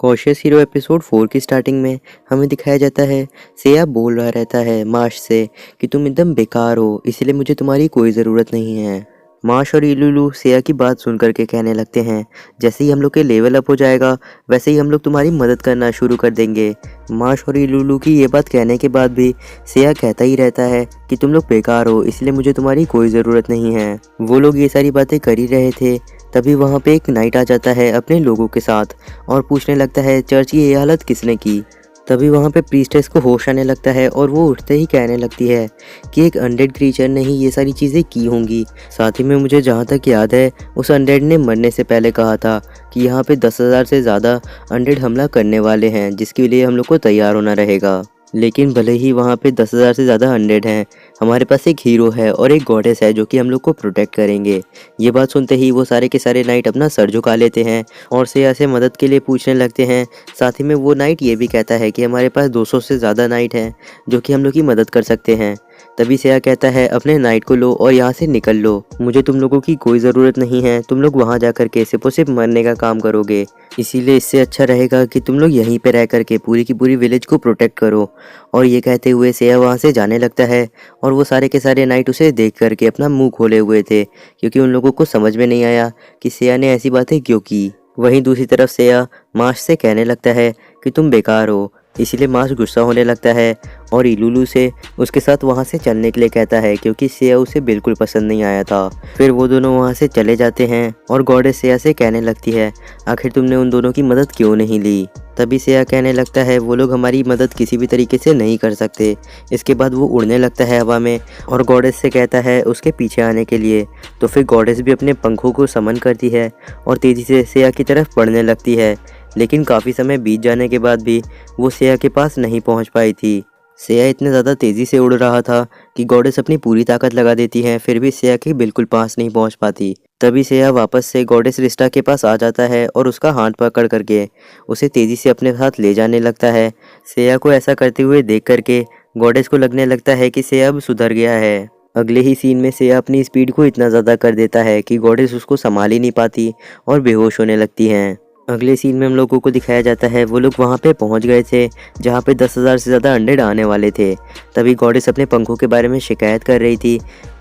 Cautious hero episode 4 की starting में हमें दिखाया जाता है सेया बोल रहा रहता है मार्श से कि तुम एकदम बेकार हो, इसलिए मुझे तुम्हारी कोई ज़रूरत नहीं है। मार्श और इलुलु सेया की बात सुन करके कहने लगते हैं जैसे ही हम लोग के लेवल अप हो जाएगा वैसे ही हम लोग तुम्हारी मदद करना शुरू कर देंगे। मार्श और इलुलु की ये बात कहने के बाद भी सेया कहता ही रहता है कि तुम लोग बेकार हो, इसलिए मुझे तुम्हारी कोई ज़रूरत नहीं है। वो लोग ये सारी बातें कर ही रहे थे, तभी वहाँ पे एक नाइट आ जाता है अपने लोगों के साथ और पूछने लगता है चर्च की ये हालत किसने की। तभी वहाँ पे प्रीस्टेस को होश आने लगता है और वो उठते ही कहने लगती है कि एक अनडेड क्रीचर ने ही ये सारी चीज़ें की होंगी। साथ ही में मुझे जहाँ तक याद है उस अनडेड ने मरने से पहले कहा था कि यहाँ पे 10,000 से ज़्यादा अनडेड हमला करने वाले हैं, जिसके लिए हम लोग को तैयार होना रहेगा। लेकिन भले ही वहाँ पे 10,000 से ज़्यादा अनडेड हैं, हमारे पास एक हीरो है और एक गॉडेस है जो कि हम लोग को प्रोटेक्ट करेंगे। ये बात सुनते ही वो सारे के सारे नाइट अपना सर झुका लेते हैं और सेया से मदद के लिए पूछने लगते हैं। साथ ही में वो नाइट ये भी कहता है कि हमारे पास 200 से ज़्यादा नाइट हैं जो कि हम लोग की मदद कर सकते हैं। तभी सेया कहता है अपने नाइट को लो और यहाँ से निकल लो, मुझे तुम लोगों की कोई ज़रूरत नहीं है, तुम लोग वहाँ जा कर के सिर्फ और सिर्फ मरने का काम करोगे, इसीलिए इससे अच्छा रहेगा कि तुम लोग यहीं पे रह करके पूरी की पूरी विलेज को प्रोटेक्ट करो। और ये कहते हुए सेया वहाँ से जाने लगता है और वो सारे के सारे नाइट उसे देख करके अपना मुंह खोले हुए थे, क्योंकि उन लोगों को समझ में नहीं आया कि सेया ने ऐसी बातें क्यों की। वहीं दूसरी तरफ सेया मार्श से कहने लगता है कि तुम बेकार हो, इसीलिए मार्श गुस्सा होने लगता है और इलुलु से उसके साथ वहाँ से चलने के लिए कहता है, क्योंकि सेया उसे बिल्कुल पसंद नहीं आया था। फिर वो दोनों वहाँ से चले जाते हैं और गॉडेस सेया से कहने लगती है आखिर तुमने उन दोनों की मदद क्यों नहीं ली। तभी सेया कहने लगता है वो लोग हमारी मदद किसी भी तरीके से नहीं कर सकते। इसके बाद वो उड़ने लगता है हवा में और गॉडेस से कहता है उसके पीछे आने के लिए। तो फिर गॉडेस भी अपने पंखों को समन करती है और तेज़ी से सेया की तरफ बढ़ने लगती है। लेकिन काफ़ी समय बीत जाने के बाद भी वो सेया के पास नहीं पहुंच पाई थी। सेया इतने ज़्यादा तेज़ी से उड़ रहा था कि गॉडेस अपनी पूरी ताकत लगा देती है, फिर भी सेया के बिल्कुल पास नहीं पहुंच पाती। तभी सेया वापस से गॉडेस रिस्टा के पास आ जाता है और उसका हाथ पकड़ करके उसे तेज़ी से अपने साथ ले जाने लगता है। सेया को ऐसा करते हुए देख करके गॉडेस को लगने लगता है कि सेया अब सुधर गया है। अगले ही सीन में सेया अपनी स्पीड को इतना ज़्यादा कर देता है कि गॉडेस उसको संभाल ही नहीं पाती और बेहोश होने लगती हैं। अगले सीन में हम लोगों को दिखाया जाता है वो लोग वहाँ पे पहुँच गए थे जहाँ पे 10,000 से ज़्यादा अनडेड आने वाले थे। तभी गॉडेस अपने पंखों के बारे में शिकायत कर रही थी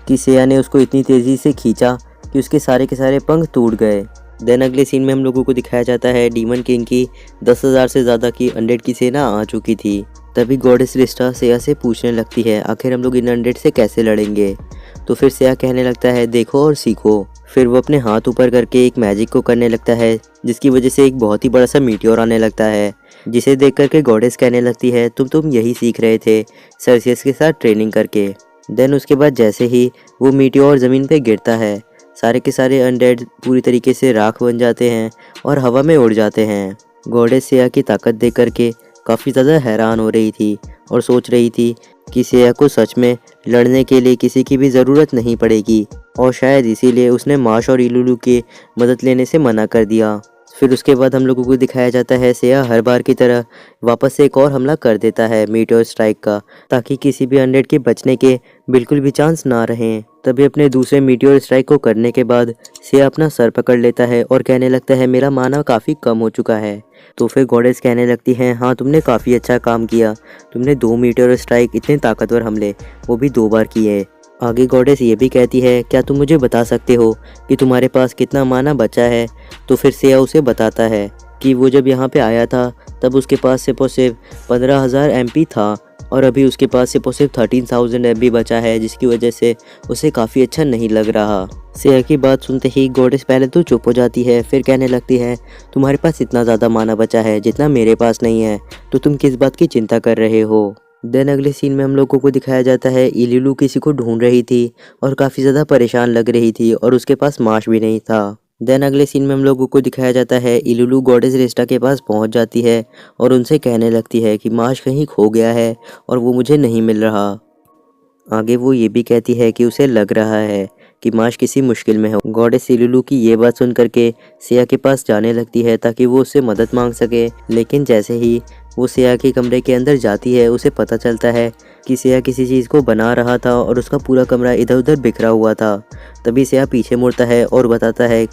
कि सेया ने उसको इतनी तेज़ी से खींचा कि उसके सारे के सारे पंख टूट गए। देन अगले सीन में हम लोगों को दिखाया जाता है डीमन किंग की 10,000 से ज़्यादा की अनडेड की सेना आ चुकी थी। तभी गॉडेस रिस्टा सेया से पूछने लगती है आखिर हम लोग इन अनडेड से कैसे लड़ेंगे। तो फिर सेया कहने लगता है देखो और सीखो। फिर वो अपने हाथ ऊपर करके एक मैजिक को करने लगता है, जिसकी वजह से एक बहुत ही बड़ा सा मीटियोर आने लगता है, जिसे देख करके गॉडेस कहने लगती है तुम यही सीख रहे थे सर्सियस के साथ ट्रेनिंग करके। देन उसके बाद जैसे ही वो मीटियोर ज़मीन पे गिरता है सारे के सारे अनडेड पूरी तरीके से राख बन जाते हैं और हवा में उड़ जाते हैं। गॉडेस सेया की ताकत देख करके काफ़ी ज़्यादा हैरान हो रही थी और सोच रही थी कि सेया को सच में लड़ने के लिए किसी की भी ज़रूरत नहीं पड़ेगी और शायद इसीलिए उसने मार्श और इलुलु की मदद लेने से मना कर दिया। फिर उसके बाद हम लोगों को दिखाया जाता है सेया हर बार की तरह वापस से एक और हमला कर देता है मीटियोर स्ट्राइक का, ताकि किसी भी अनडेड के बचने के बिल्कुल भी चांस ना रहें। तभी अपने दूसरे मीटियोर स्ट्राइक को करने के बाद सेया अपना सर पकड़ लेता है और कहने लगता है मेरा माना काफ़ी कम हो चुका है। तो फिर गॉडेस कहने लगती हैं हाँ तुमने काफ़ी अच्छा काम किया, तुमने 2 मीटियोर स्ट्राइक इतने ताकतवर हमले वो भी 2 बार किए। आगे गॉडेस ये भी कहती है क्या तुम मुझे बता सकते हो कि तुम्हारे पास कितना माना बचा है। तो फिर सेया उसे बताता है कि वो जब यहाँ पे आया था तब उसके पास सिर्फ और सिर्फ 15,000 MP था और अभी उसके पास सिर्फ और सिर्फ 13,000 MP बचा है, जिसकी वजह से उसे काफ़ी अच्छा नहीं लग रहा। सेया की बात सुनते ही गॉडेस पहले तो चुप हो जाती है, फिर कहने लगती है तुम्हारे पास इतना ज़्यादा माना बचा है जितना मेरे पास नहीं है, तो तुम किस बात की चिंता कर रहे हो। देन अगले सीन में हम लोगों को दिखाया जाता है इलुलु किसी को ढूंढ रही थी और काफ़ी ज़्यादा परेशान लग रही थी और उसके पास मार्श भी नहीं था। देन अगले सीन में हम लोगों को दिखाया जाता है इलुलु गॉडेस रिस्टा के पास पहुंच जाती है और उनसे कहने लगती है कि मार्श कहीं खो गया है और वो मुझे नहीं मिल रहा। आगे वो ये भी कहती है कि उसे लग रहा है कि मार्श किसी मुश्किल में हो। गॉडेस इलुलु की ये बात सुन करके सेया के पास जाने लगती है ताकि वो उससे मदद मांग सके, लेकिन जैसे ही वो सेया के कमरे के अंदर जाती है उसे पता चलता है कि सेया किसी चीज़ को बना रहा था और उसका पूरा कमरा इधर उधर बिखरा हुआ था। तभी सेया पीछे मुड़ता है और बताता है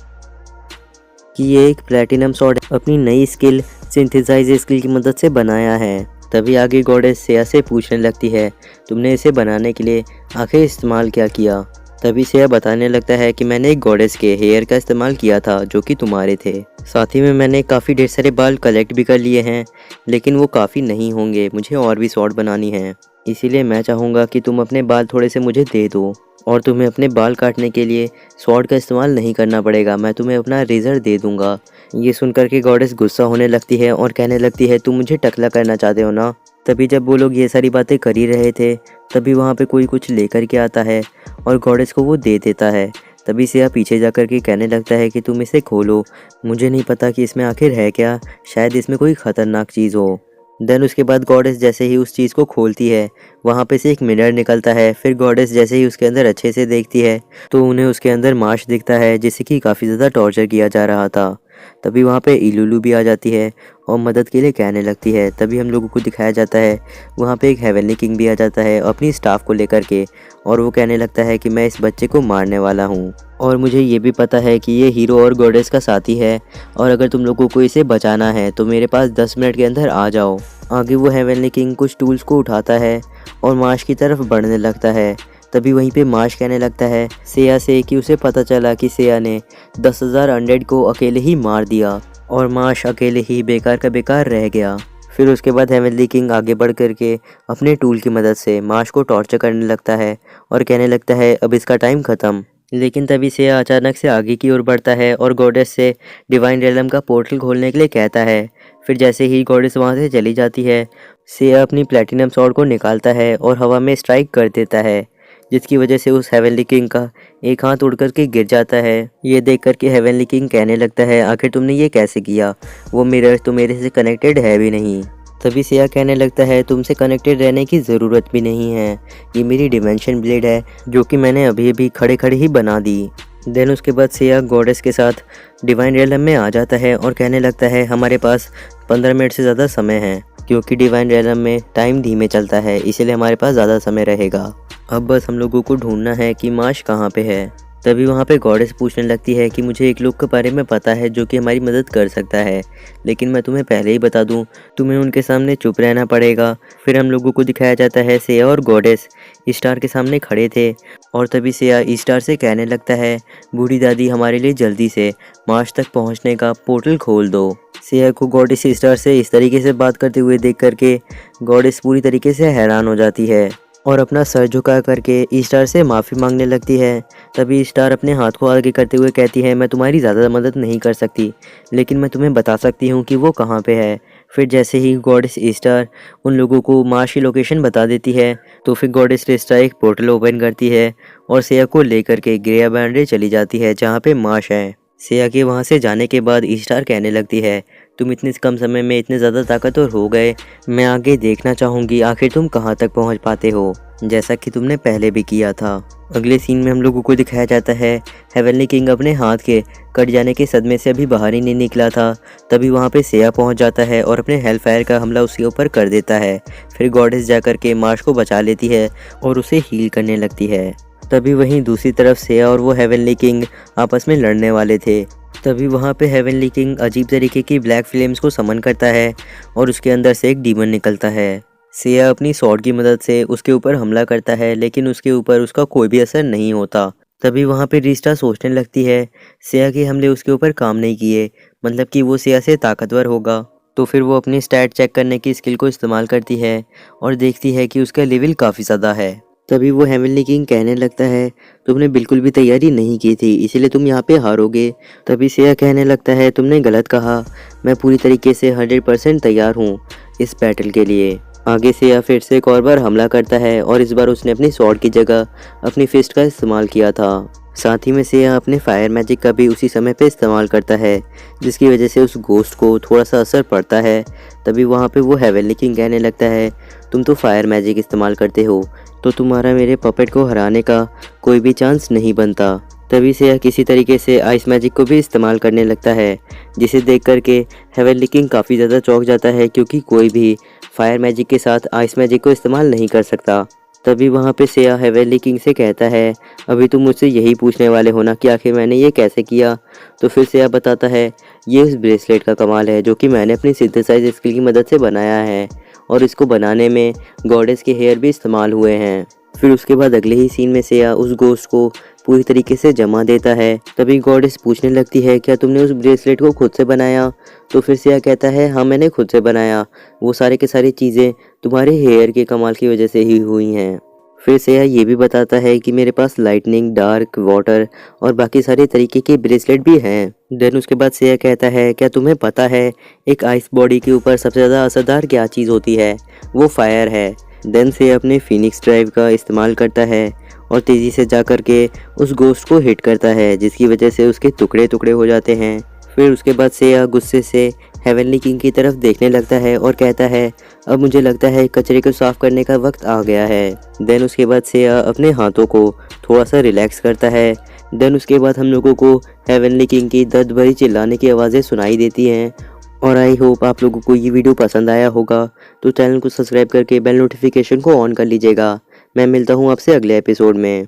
कि ये एक प्लैटिनम सॉर्ड अपनी नई स्किल सिंथेसाइज स्किल की मदद से बनाया है। तभी आगे गॉडेस सेया से पूछने लगती है, तुमने इसे बनाने के लिए आखिर इस्तेमाल क्या किया। तभी सेया बताने लगता है कि मैंने एक गॉडेस के हेयर का इस्तेमाल किया था जो कि तुम्हारे थे। साथ ही में मैंने काफ़ी ढेर सारे बाल कलेक्ट भी कर लिए हैं, लेकिन वो काफ़ी नहीं होंगे, मुझे और भी शॉर्ट बनानी है। इसीलिए मैं चाहूँगा कि तुम अपने बाल थोड़े से मुझे दे दो और तुम्हें अपने बाल काटने के लिए स्वॉर्ड का इस्तेमाल नहीं करना पड़ेगा, मैं तुम्हें अपना रेज़र दे दूँगा। ये सुनकर के गॉडेस गुस्सा होने लगती है और कहने लगती है, तुम मुझे टकला करना चाहते हो ना। तभी जब वो लोग ये सारी बातें कर ही रहे थे, तभी वहाँ पे कोई कुछ लेकर के आता है और गॉडेस को वो दे देता है। तभी सेया पीछे जा कर के कहने लगता है कि तुम इसे खोलो, मुझे नहीं पता कि इसमें आखिर है क्या, शायद इसमें कोई ख़तरनाक चीज़ हो। देन उसके बाद गॉडेस जैसे ही उस चीज़ को खोलती है, वहाँ पे से एक मिरर निकलता है। फिर गॉडेस जैसे ही उसके अंदर अच्छे से देखती है तो उन्हें उसके अंदर मार्श दिखता है, जिससे कि काफ़ी ज़्यादा टॉर्चर किया जा रहा था। तभी वहाँ पे इलुलु भी आ जाती है और मदद के लिए कहने लगती है। तभी हम लोगों को दिखाया जाता है वहाँ पे एक हेवनली किंग भी आ जाता है अपनी स्टाफ को लेकर के, और वो कहने लगता है कि मैं इस बच्चे को मारने वाला हूँ और मुझे ये भी पता है कि ये हीरो और गॉडेस का साथी है, और अगर तुम लोगों को इसे बचाना है तो मेरे पास 10 मिनट के अंदर आ जाओ। आगे वो हेवनली किंग कुछ टूल्स को उठाता है और मार्श की तरफ बढ़ने लगता है। तभी वहीं पे मार्श कहने लगता है सेया से कि उसे पता चला कि सेया ने 10,000 अनडेड को अकेले ही मार दिया और मार्श अकेले ही बेकार का बेकार रह गया। फिर उसके बाद हेवनली किंग आगे बढ़ करके अपने टूल की मदद से मार्श को टॉर्चर करने लगता है और कहने लगता है अब इसका टाइम ख़त्म। लेकिन तभी सेया अचानक से आगे की ओर बढ़ता है और गॉडेस से डिवाइन रेलम का पोर्टल खोलने के लिए कहता है। फिर जैसे ही गॉडेस वहाँ से चली जाती है, सेया अपनी प्लेटिनम स्वॉर्ड को निकालता है और हवा में स्ट्राइक कर देता है, जिसकी वजह से उस हेवनली किंग का एक हाथ उड़ करके गिर जाता है। ये देख करके हेवनली किंग कहने लगता है आखिर तुमने ये कैसे किया, वो मिरर तो मेरे से कनेक्टेड है भी नहीं। तभी सेया कहने लगता है तुमसे कनेक्टेड रहने की ज़रूरत भी नहीं है, ये मेरी डिमेंशन ब्लेड है जो कि मैंने अभी अभी खड़े खड़े ही बना दी। देन उसके बाद सेया गॉडेस के साथ डिवाइन रियलम में आ जाता है और कहने लगता है हमारे पास 15 मिनट से ज़्यादा समय है, क्योंकि डिवाइन रियलम में टाइम धीमे चलता है, इसीलिए हमारे पास ज़्यादा समय रहेगा। अब बस हम लोगों को ढूंढना है कि मार्श कहाँ पे है। तभी वहाँ पे गॉडेस पूछने लगती है कि मुझे एक लोग के बारे में पता है जो कि हमारी मदद कर सकता है, लेकिन मैं तुम्हें पहले ही बता दूं, तुम्हें उनके सामने चुप रहना पड़ेगा। फिर हम लोगों को दिखाया जाता है सेया और गॉडेस ईस्टार के सामने खड़े थे, और तभी सेया ईस्टार से कहने लगता है बूढ़ी दादी हमारे लिए जल्दी से मार्श तक पहुँचने का पोर्टल खोल दो। सेया को गॉडेस ईस्टार से इस तरीके से बात करते हुए देख करके गॉडेस पूरी तरीके से हैरान हो जाती है और अपना सर झुका करके ईस्टार से माफ़ी मांगने लगती है। तभी ईस्टार अपने हाथ को आगे करते हुए कहती है मैं तुम्हारी ज़्यादा मदद नहीं कर सकती, लेकिन मैं तुम्हें बता सकती हूँ कि वो कहाँ पे है। फिर जैसे ही गॉडेस ईस्टार उन लोगों को मार्श की लोकेशन बता देती है, तो फिर गॉडेस ईस्टार एक पोर्टल ओपन करती है और सेया को लेकर के ग्रेया बैंड्रे चली जाती है जहाँ पे मार्श है। सेया के वहाँ से जाने के बाद ईस्टार कहने लगती है तुम इतने कम समय में इतने ज़्यादा ताकतवर हो गए, मैं आगे देखना चाहूँगी आखिर तुम कहाँ तक पहुँच पाते हो, जैसा कि तुमने पहले भी किया था। अगले सीन में हम लोगों को दिखाया जाता है हेवनली किंग अपने हाथ के कट जाने के सदमे से अभी बाहर ही नहीं निकला था। तभी वहाँ पे सेया पहुँच जाता है और अपने हेलफायर का हमला उसके ऊपर कर देता है। फिर गॉडेस जा कर के मार्श को बचा लेती है और उसे हील करने लगती है। तभी वहीं दूसरी तरफ सेया और वो हेवनली किंग आपस में लड़ने वाले थे। तभी वहाँ पे हेवनली किंग अजीब तरीके की ब्लैक फ्लेम्स को समन करता है और उसके अंदर से एक डीमन निकलता है। सेया अपनी स्वॉर्ड की मदद से उसके ऊपर हमला करता है, लेकिन उसके ऊपर उसका कोई भी असर नहीं होता। तभी वहाँ पे रिस्टा सोचने लगती है सेया के हमले उसके ऊपर काम नहीं किए, मतलब कि वो सेया से ताकतवर होगा। तो फिर वो अपनी स्टैट चेक करने की स्किल को इस्तेमाल करती है और देखती है कि उसका लेवल काफ़ी ज़्यादा है। तभी वो हेवनली किंग कहने लगता है तुमने बिल्कुल भी तैयारी नहीं की थी, इसीलिए तुम यहाँ पे हारोगे। तभी सेया कहने लगता है तुमने गलत कहा, मैं पूरी तरीके से 100% तैयार हूँ इस बैटल के लिए। आगे सेया फिर से एक और बार हमला करता है और इस बार उसने अपनी स्वॉर्ड की जगह अपनी फिस्ट का इस्तेमाल किया था। साथ ही में सेया अपने फायर मैजिक का भी उसी समय पे इस्तेमाल करता है, जिसकी वजह से उस घोस्ट को थोड़ा सा असर पड़ता है। तभी वहाँ पे वो हेवनली किंग कहने लगता है तुम तो फायर मैजिक इस्तेमाल करते हो, तो तुम्हारा मेरे पपेट को हराने का कोई भी चांस नहीं बनता। तभी सेया किसी तरीके से आइस मैजिक को भी इस्तेमाल करने लगता है, जिसे देख करके हेवनली किंग काफ़ी ज़्यादा चौंक जाता है, क्योंकि कोई भी फायर मैजिक के साथ आइस मैजिक को इस्तेमाल नहीं कर सकता। तभी वहाँ पे सेया हेवनली किंग से कहता है, अभी तुम मुझसे यही पूछने वाले हो ना कि आखिर मैंने ये कैसे किया। तो फिर सेया बताता है, ये उस ब्रेसलेट का कमाल है जो कि मैंने अपनी सिंथेसाइज स्किल की मदद से बनाया है और इसको बनाने में गॉडेस के हेयर भी इस्तेमाल हुए हैं। फिर उसके बाद अगले ही सीन में सेया उस गोश्त को पूरी तरीके से जमा देता है। तभी गॉडेस पूछने लगती है, क्या तुमने उस ब्रेसलेट को खुद से बनाया। तो फिर सेया कहता है, हाँ मैंने खुद से बनाया, वो सारे के सारी चीज़ें तुम्हारे हेयर के कमाल की वजह से ही हुई हैं। फिर सेया ये भी बताता है कि मेरे पास लाइटनिंग, डार्क, वाटर और बाकी सारे तरीके के ब्रेसलेट भी हैं। देन उसके बाद सेया कहता है, क्या तुम्हें पता है एक आइस बॉडी के ऊपर सबसे ज़्यादा असरदार क्या चीज़ होती है, वो फायर है। देन सेया अपने फिनिक्स ड्राइव का इस्तेमाल करता है और तेज़ी से जा कर के उस गोश्त को हिट करता है, जिसकी वजह से उसके टुकड़े टुकड़े हो जाते हैं। फिर उसके बाद सेया गुस्से से हेवनली किंग की तरफ देखने लगता है और कहता है, अब मुझे लगता है कचरे को साफ करने का वक्त आ गया है। देन उसके बाद सेया अपने हाथों को थोड़ा सा रिलैक्स करता है। देन उसके बाद हम लोगों को हेवनली किंग की दर्द भरी चिल्लाने की आवाज़ें सुनाई देती हैं। और आई होप आप लोगों को ये वीडियो पसंद आया होगा, तो चैनल को सब्सक्राइब करके बेल नोटिफिकेशन को ऑन कर लीजिएगा। मैं मिलता हूँ आपसे अगले एपिसोड में।